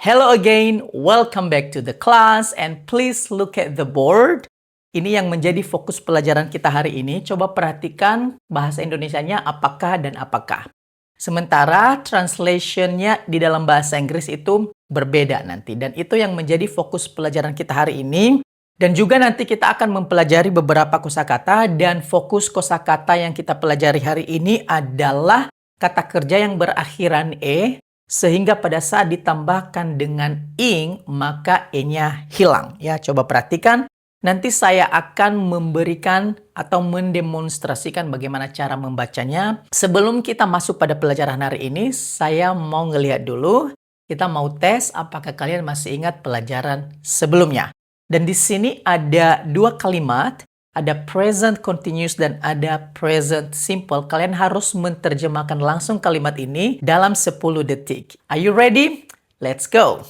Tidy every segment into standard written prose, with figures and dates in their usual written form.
Hello again, welcome back to the class and please look at the board. Ini yang menjadi fokus pelajaran kita hari ini. Coba perhatikan bahasa Indonesianya apakah dan apakah. Sementara translationnya di dalam bahasa Inggris itu berbeda nanti. Dan itu yang menjadi fokus pelajaran kita hari ini. Dan juga nanti kita akan mempelajari beberapa kosakata dan fokus kosakata yang kita pelajari hari ini adalah kata kerja yang berakhiran E. Sehingga pada saat ditambahkan dengan ing, maka e-nya hilang. Ya, coba perhatikan. Nanti saya akan memberikan atau mendemonstrasikan bagaimana cara membacanya. Sebelum kita masuk pada pelajaran hari ini, saya mau ngelihat dulu. Kita mau tes apakah kalian masih ingat pelajaran sebelumnya. Dan di sini ada dua kalimat. Ada present continuous dan ada present simple. Kalian harus menerjemahkan langsung kalimat ini dalam 10 detik. Are you ready? Let's go!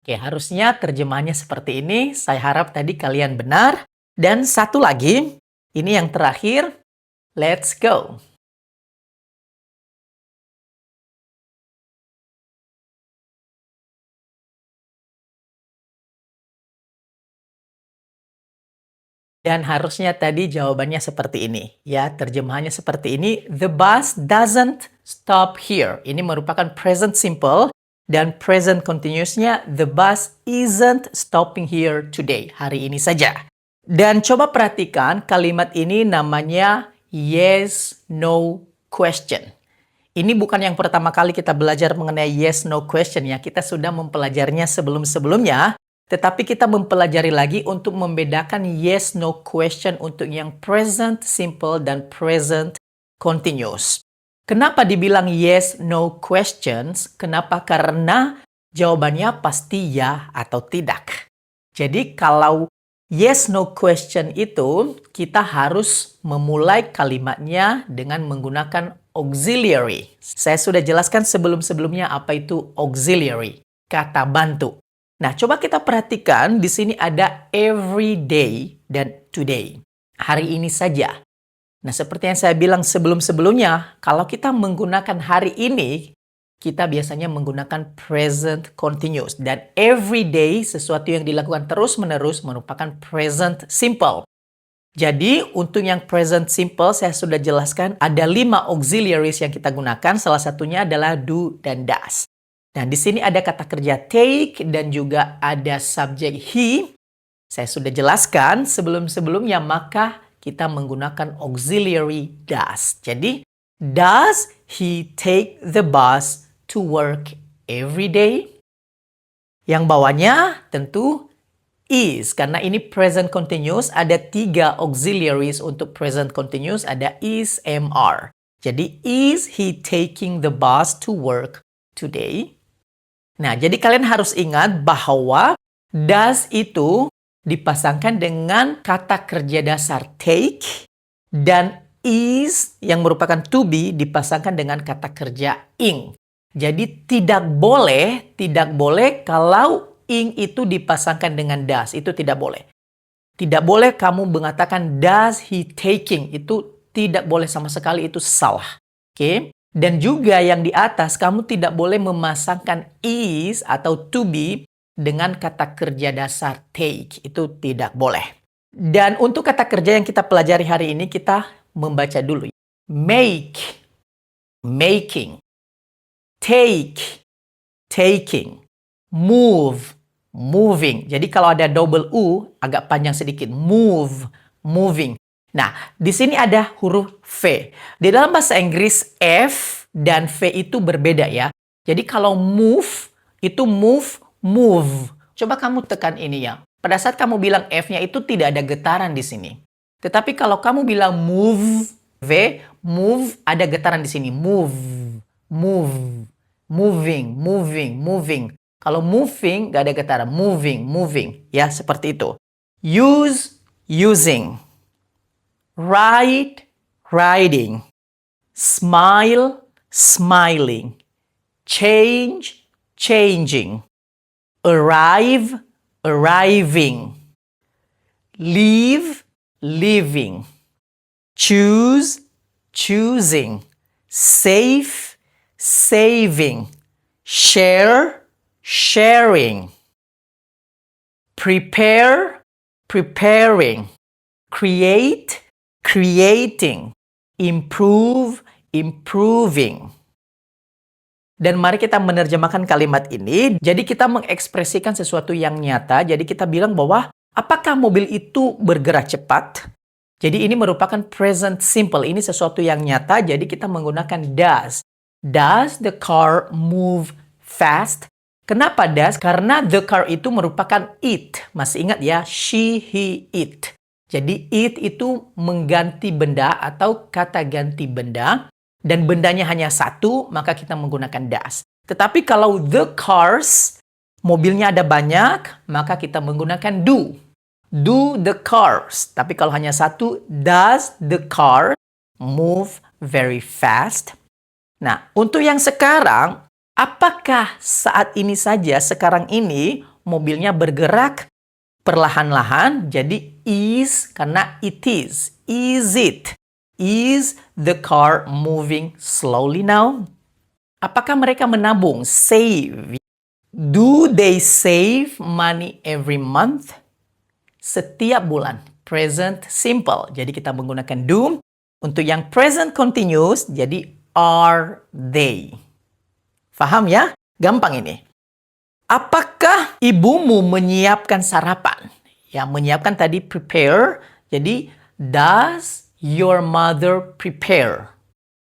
Oke, harusnya terjemahannya seperti ini. Saya harap tadi kalian benar. Dan satu lagi, ini yang terakhir. Let's go! Dan harusnya tadi jawabannya seperti ini. Ya, terjemahannya seperti ini. The bus doesn't stop here. Ini merupakan present simple. Dan present continuousnya, the bus isn't stopping here today. Hari ini saja. Dan coba perhatikan kalimat ini namanya yes, no question. Ini bukan yang pertama kali kita belajar mengenai yes, no question ya. Kita sudah mempelajarinya sebelum-sebelumnya. Tetapi kita mempelajari lagi untuk membedakan yes, no question untuk yang present simple dan present continuous. Kenapa dibilang yes, no questions? Kenapa? Karena jawabannya pasti ya atau tidak. Jadi kalau yes, no question itu kita harus memulai kalimatnya dengan menggunakan auxiliary. Saya sudah jelaskan sebelum-sebelumnya apa itu auxiliary, kata bantu. Nah, coba kita perhatikan di sini ada every day dan today. Hari ini saja. Nah, seperti yang saya bilang sebelum-sebelumnya, kalau kita menggunakan hari ini, kita biasanya menggunakan present continuous. Dan every day, sesuatu yang dilakukan terus-menerus merupakan present simple. Jadi, untuk yang present simple, saya sudah jelaskan ada 5 auxiliaries yang kita gunakan. Salah satunya adalah do dan does. Nah, di sini ada kata kerja take dan juga ada subjek he. Saya sudah jelaskan sebelum-sebelumnya, maka kita menggunakan auxiliary does. Jadi, does he take the bus to work every day? Yang bawahnya tentu is, karena ini present continuous, ada 3 auxiliaries untuk present continuous, ada is, am, are. Jadi, is he taking the bus to work today? Nah, jadi kalian harus ingat bahwa does itu dipasangkan dengan kata kerja dasar take dan is yang merupakan to be dipasangkan dengan kata kerja ing. Jadi tidak boleh kalau ing itu dipasangkan dengan does, itu tidak boleh. Tidak boleh kamu mengatakan does he taking, itu tidak boleh sama sekali, itu salah. Oke? Dan juga yang di atas, kamu tidak boleh memasangkan is atau to be dengan kata kerja dasar take. Itu tidak boleh. Dan untuk kata kerja yang kita pelajari hari ini, kita membaca dulu. Make, making. Take, taking. Move, moving. Jadi kalau ada double U, agak panjang sedikit. Move, moving. Nah, di sini ada huruf V. Di dalam bahasa Inggris, F dan V itu berbeda ya. Jadi kalau move, itu move. Coba kamu tekan ini ya. Pada saat kamu bilang F-nya itu tidak ada getaran di sini. Tetapi kalau kamu bilang move, V, move, ada getaran di sini. Move, moving. Kalau moving, nggak ada getaran. Moving. Ya, seperti itu. Use, using. Ride, riding. Smile, smiling. Change, changing. Arrive, arriving. Leave, leaving. Choose, choosing. Save, saving. Share, sharing. Prepare, preparing. Create, creating. Improve, improving. Dan mari kita menerjemahkan kalimat ini. Jadi kita mengekspresikan sesuatu yang nyata. Jadi kita bilang bahwa apakah mobil itu bergerak cepat? Jadi ini merupakan present simple. Ini sesuatu yang nyata. Jadi kita menggunakan does. Does the car move fast? Kenapa does? Karena the car itu merupakan it. Masih ingat ya? She, he, it. Jadi it itu mengganti benda atau kata ganti benda. Dan bendanya hanya satu, maka kita menggunakan does. Tetapi kalau the cars, mobilnya ada banyak, maka kita menggunakan do. Do the cars. Tapi kalau hanya satu, does the car move very fast? Nah, untuk yang sekarang, apakah saat ini saja, sekarang ini, mobilnya bergerak perlahan-lahan? Jadi is, karena it is. Is it? Is the car moving slowly now? Apakah mereka menabung, save? Do they save money every month? Setiap bulan. Present simple. Jadi kita menggunakan do. Untuk yang present continuous, jadi are they. Faham ya? Gampang ini. Apakah ibumu menyiapkan sarapan? Ya, menyiapkan tadi prepare. Jadi does your mother prepare?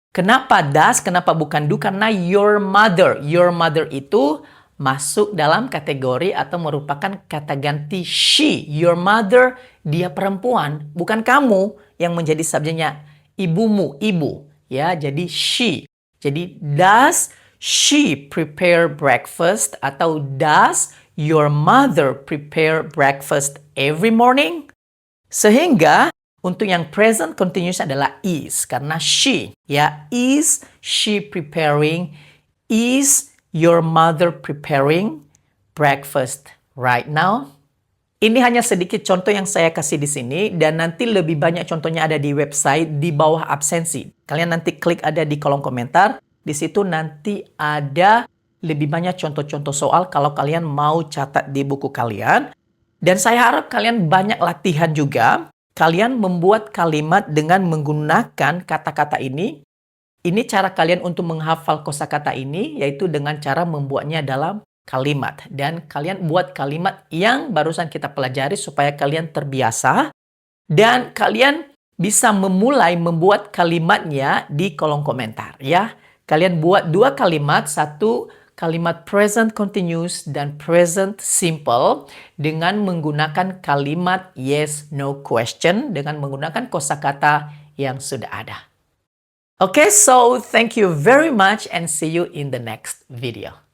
Kenapa does? Kenapa bukan do? Karena your mother. Your mother itu masuk dalam kategori atau merupakan kata ganti she. Your mother, dia perempuan. Bukan kamu yang menjadi subjeknya. Ibumu, ibu. Ya, jadi she. Jadi does she prepare breakfast? Atau does your mother prepare breakfast every morning? Sehingga untuk yang present continuous adalah is. Karena she. Ya, is she preparing? Is your mother preparing breakfast right now? Ini hanya sedikit contoh yang saya kasih di sini. Dan nanti lebih banyak contohnya ada di website di bawah absensi. Kalian nanti klik ada di kolom komentar. Di situ nanti ada lebih banyak contoh-contoh soal kalau kalian mau catat di buku kalian. Dan saya harap kalian banyak latihan juga. Kalian membuat kalimat dengan menggunakan kata-kata ini. Ini cara kalian untuk menghafal kosakata ini, yaitu dengan cara membuatnya dalam kalimat. Dan kalian buat kalimat yang barusan kita pelajari supaya kalian terbiasa. Dan kalian bisa memulai membuat kalimatnya di kolom komentar. Ya, kalian buat 2 kalimat, satu kalimat present continuous dan present simple dengan menggunakan kalimat yes, no question dengan menggunakan kosakata yang sudah ada. Okay, so thank you very much and see you in the next video.